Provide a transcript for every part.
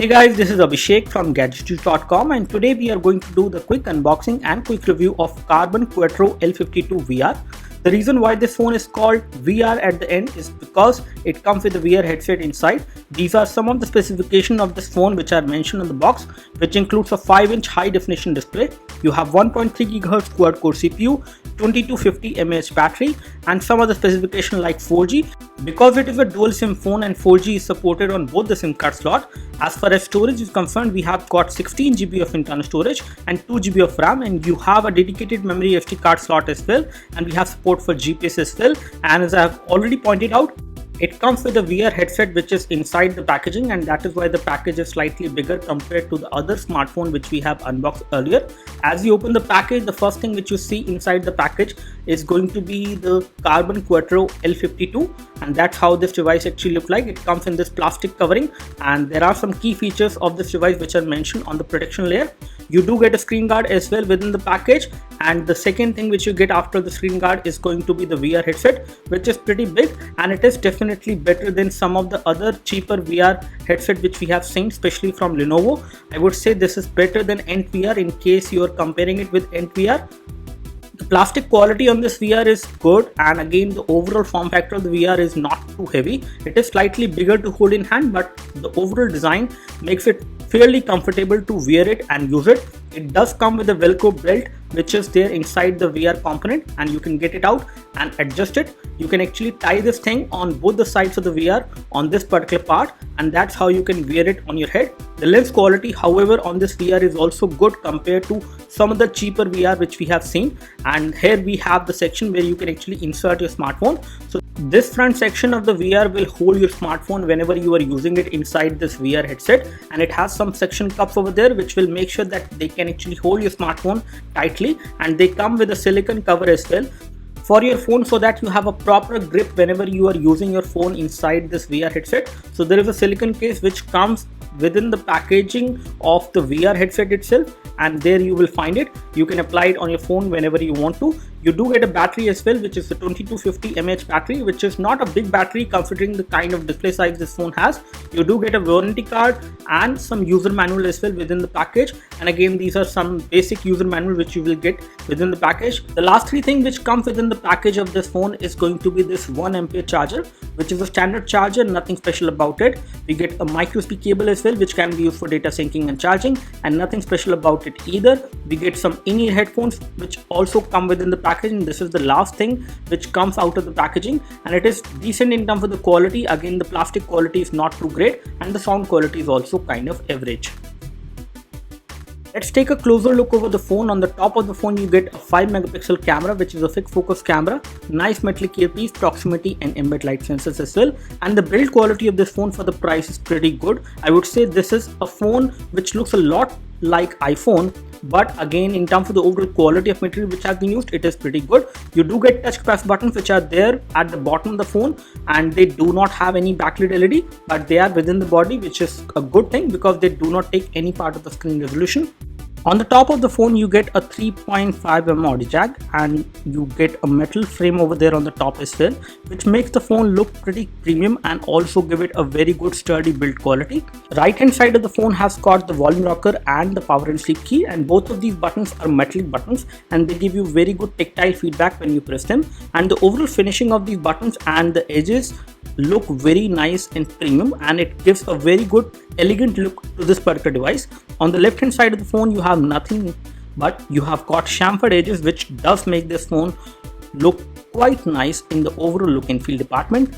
Hey guys, this is Abhishek from GadgetsToUse.com, and today we are going to do the quick unboxing and quick review of Karbonn Quattro L52VR. The reason why this phone is called VR at the end is because it comes with a VR headset inside. These are some of the specifications of this phone which are mentioned on the box, which includes a 5-inch high definition display. You have 1.3 GHz quad core CPU, 2250 mAh battery, and some other specifications like 4G. Because it is a dual SIM phone and 4G is supported on both the SIM card slot. As far as storage is concerned, we have got 16 GB of internal storage and 2 GB of RAM, and you have a dedicated memory SD card slot as well, and we have support for GPS as well. And as I have already pointed out, it comes with a VR headset which is inside the packaging, and that is why the package is slightly bigger compared to the other smartphone which we have unboxed earlier. As you open the package, the first thing which you see inside the package is going to be the Karbonn Quattro L52, and that's how this device actually looks like. It comes in this plastic covering, and there are some key features of this device which are mentioned on the protection layer. You do get a screen guard as well within the package, and the second thing which you get after the screen guard is going to be the VR headset, which is pretty big, and it is definitely better than some of the other cheaper VR headset which we have seen, especially from Lenovo. I would say this is better than NVR in case you are comparing it with NVR. The plastic quality on this VR is good, and again the overall form factor of the VR is not too heavy. It is slightly bigger to hold in hand, but the overall design makes it fairly comfortable to wear it and use it. It does come with a Velcro belt which is there inside the VR component, and you can get it out and adjust it. You can actually tie this thing on both the sides of the VR on this particular part, and that's how you can wear it on your head. The lens quality, however, on this VR is also good compared to some of the cheaper VR which we have seen. And here we have the section where you can actually insert your smartphone. So this front section of the VR will hold your smartphone whenever you are using it inside this VR headset, and it has some suction cups over there which will make sure that they can actually hold your smartphone tightly, and they come with a silicone cover as well for your phone, so that you have a proper grip whenever you are using your phone inside this VR headset. So there is a silicone case which comes within the packaging of the VR headset itself, and there you will find it. You can apply it on your phone whenever you want to. You do get a battery as well, which is the 2250 mAh battery, which is not a big battery considering the kind of display size this phone has. You do get a warranty card and some user manual as well within the package, and again these are some basic user manual which you will get within the package. The last three things which comes within the package of this phone is going to be this 1 ampere charger, which is a standard charger, nothing special about it. We get a micro USB cable as well which can be used for data syncing and charging, and nothing special about it either. We get some in-ear headphones which also come within the package, and this is the last thing which comes out of the packaging, and it is decent in terms of the quality. Again, the plastic quality is not too great, and the sound quality is also kind of average. Let's take a closer look over the phone. On the top of the phone you get a 5 megapixel camera, which is a fixed focus camera, nice metallic earpiece, proximity and ambient light sensors as well, and the build quality of this phone for the price is pretty good. I would say this is a phone which looks a lot like iPhone, but again in terms of the overall quality of material which has been used, it is pretty good. You do get touch press buttons which are there at the bottom of the phone, and they do not have any backlit LED, but they are within the body, which is a good thing because they do not take any part of the screen resolution. On the top of the phone you get a 3.5mm audio jack, and you get a metal frame over there on the top as well, which makes the phone look pretty premium and also give it a very good sturdy build quality. Right hand side of the phone has got the volume rocker and the power and sleep key, and both of these buttons are metallic buttons, and they give you very good tactile feedback when you press them, and the overall finishing of these buttons and the edges look very nice and premium, and it gives a very good elegant look to this particular device. On the left hand side of the phone you have nothing, but you have got chamfered edges which does make this phone look quite nice in the overall look and feel department.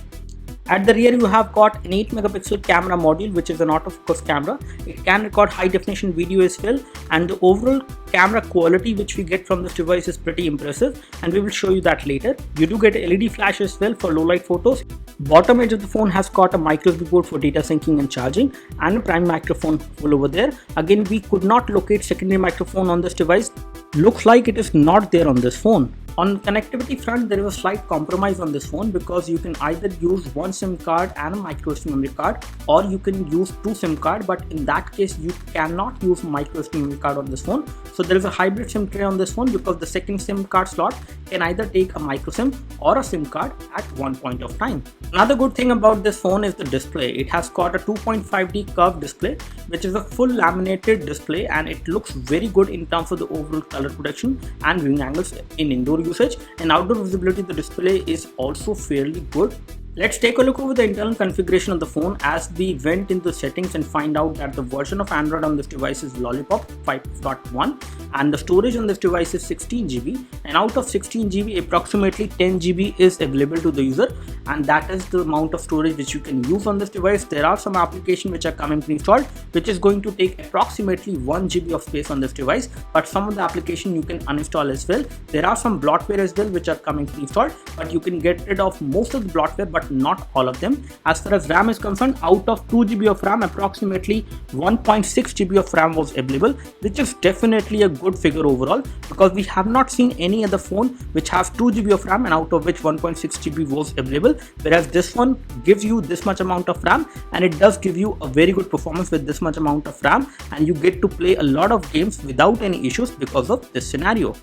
At the rear you have got an 8 megapixel camera module, which is an autofocus camera. It can record high definition video as well, and the overall camera quality which we get from this device is pretty impressive, and we will show you that later. You do get a LED flash as well for low light photos. Bottom edge of the phone has got a micro USB port for data syncing and charging, and a prime microphone full over there. Again, we could not locate secondary microphone on this device. Looks like it is not there on this phone. On connectivity front, there is a slight compromise on this phone because you can either use one SIM card and a micro SD memory card, or you can use two SIM card, but in that case you cannot use micro SD memory card on this phone. So there is a hybrid SIM tray on this phone because the second SIM card slot can either take a micro SIM or a SIM card at one point of time. Another good thing about this phone is the display. It has got a 2.5D curved display, which is a full laminated display, and it looks very good in terms of the overall color protection and viewing angles in indoor usage. And outdoor visibility, the display is also fairly good. Let's take a look over the internal configuration of the phone as we went into settings and find out that the version of Android on this device is Lollipop 5.1 and the storage on this device is 16GB, and out of 16GB approximately 10GB is available to the user, and that is the amount of storage which you can use on this device. There are some applications which are coming pre-installed, which is going to take approximately 1GB of space on this device, but some of the application you can uninstall as well. There are some bloatware as well which are coming pre-installed, but you can get rid of most of the bloatware but not all of them. As far as RAM is concerned, out of 2GB of RAM, approximately 1.6GB of RAM was available, which is definitely a good figure overall because we have not seen any other phone which has 2GB of RAM and out of which 1.6GB was available, whereas this one gives you this much amount of RAM and it does give you a very good performance with this much amount of RAM, and you get to play a lot of games without any issues because of this scenario.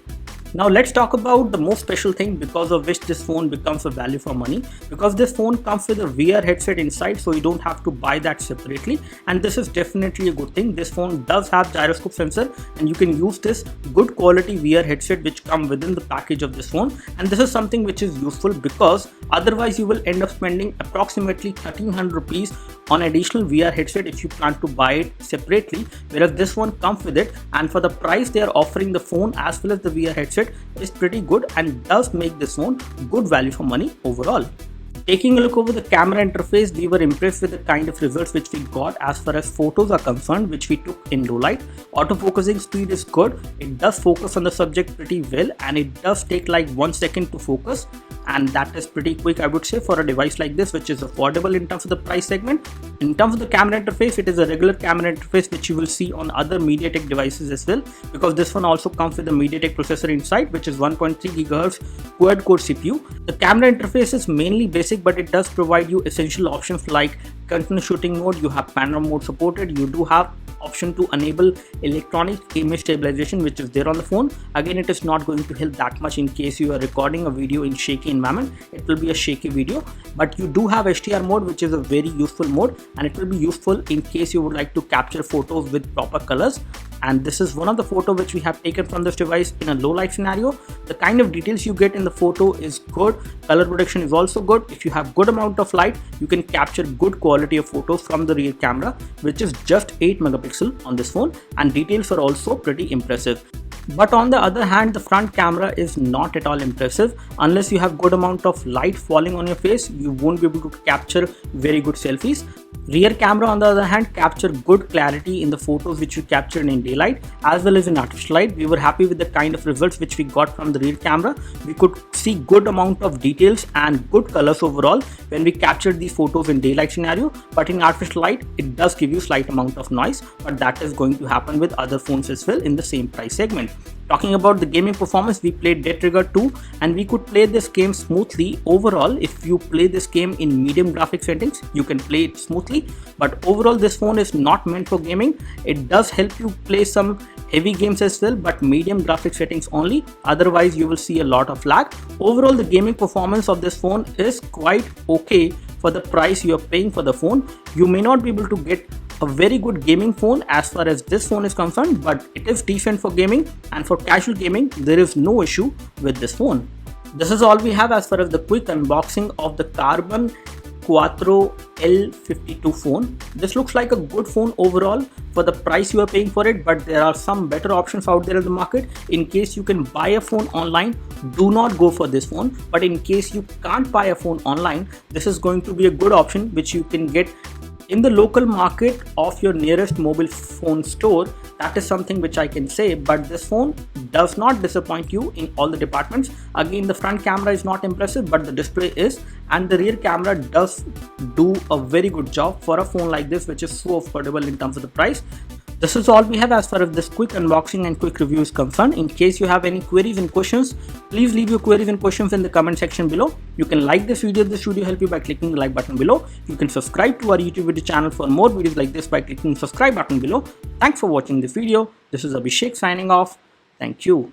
Now let's talk about the most special thing because of which this phone becomes a value for money, because this phone comes with a VR headset inside, so you don't have to buy that separately, and this is definitely a good thing. This phone does have gyroscope sensor and you can use this good quality VR headset which come within the package of this phone, and this is something which is useful because otherwise you will end up spending approximately 1300 rupees on additional VR headset if you plan to buy it separately, whereas this one comes with it, and for the price they are offering, the phone as well as the VR headset is pretty good and does make this phone good value for money overall. Taking a look over the camera interface, we were impressed with the kind of results which we got as far as photos are concerned, which we took in low light. Autofocusing speed is good, it does focus on the subject pretty well, and it does take like 1 second to focus, and that is pretty quick, I would say, for a device like this which is affordable in terms of the price segment. In terms of the camera interface, it is a regular camera interface which you will see on other MediaTek devices as well, because this one also comes with a MediaTek processor inside, which is 1.3 GHz quad core CPU. The camera interface is mainly basic, but it does provide you essential options like continuous shooting mode, you have panorama mode supported, you do have option to enable electronic image stabilization which is there on the phone. Again, it is not going to help that much in case you are recording a video in shaky environment, it will be a shaky video, but you do have HDR mode which is a very useful mode, and it will be useful in case you would like to capture photos with proper colors. And this is one of the photo which we have taken from this device in a low light scenario. The kind of details you get in the photo is good, color protection is also good. If you have good amount of light, you can capture good quality of photos from the rear camera, which is just 8 megapixel on this phone, and details are also pretty impressive. But on the other hand, the front camera is not at all impressive. Unless you have good amount of light falling on your face, you won't be able to capture very good selfies. Rear camera on the other hand capture good clarity in the photos which we captured in daylight as well as in artificial light. We were happy with the kind of results which we got from the rear camera. We could see good amount of details and good colors overall when we captured these photos in daylight scenario, but in artificial light it does give you slight amount of noise, but that is going to happen with other phones as well in the same price segment. Talking about the gaming performance, we played Dead Trigger 2 and we could play this game smoothly. Overall, if you play this game in medium graphic settings, you can play it smoothly, but overall this phone is not meant for gaming. It does help you play some heavy games as well, but medium graphic settings only, otherwise you will see a lot of lag. Overall, the gaming performance of this phone is quite okay for the price you are paying for the phone. You may not be able to get a very good gaming phone as far as this phone is concerned, but it is decent for gaming, and for casual gaming there is no issue with this phone. This is all we have as far as the quick unboxing of the Karbonn Quattro L52 phone. This looks like a good phone overall for the price you are paying for it, but there are some better options out there in the market. In case you can buy a phone online, do not go for this phone, but in case you can't buy a phone online, this is going to be a good option which you can get in the local market of your nearest mobile phone store. That is something which I can say, but this phone does not disappoint you in all the departments. Again, the front camera is not impressive, but the display is, and the rear camera does do a very good job for a phone like this which is so affordable in terms of the price. This is all we have as far as this quick unboxing and quick review is concerned. In case you have any queries and questions, please leave your queries and questions in the comment section below. You can like this video if this video helped you by clicking the like button below. You can subscribe to our YouTube video channel for more videos like this by clicking the subscribe button below. Thanks for watching this video. This is Abhishek signing off. Thank you.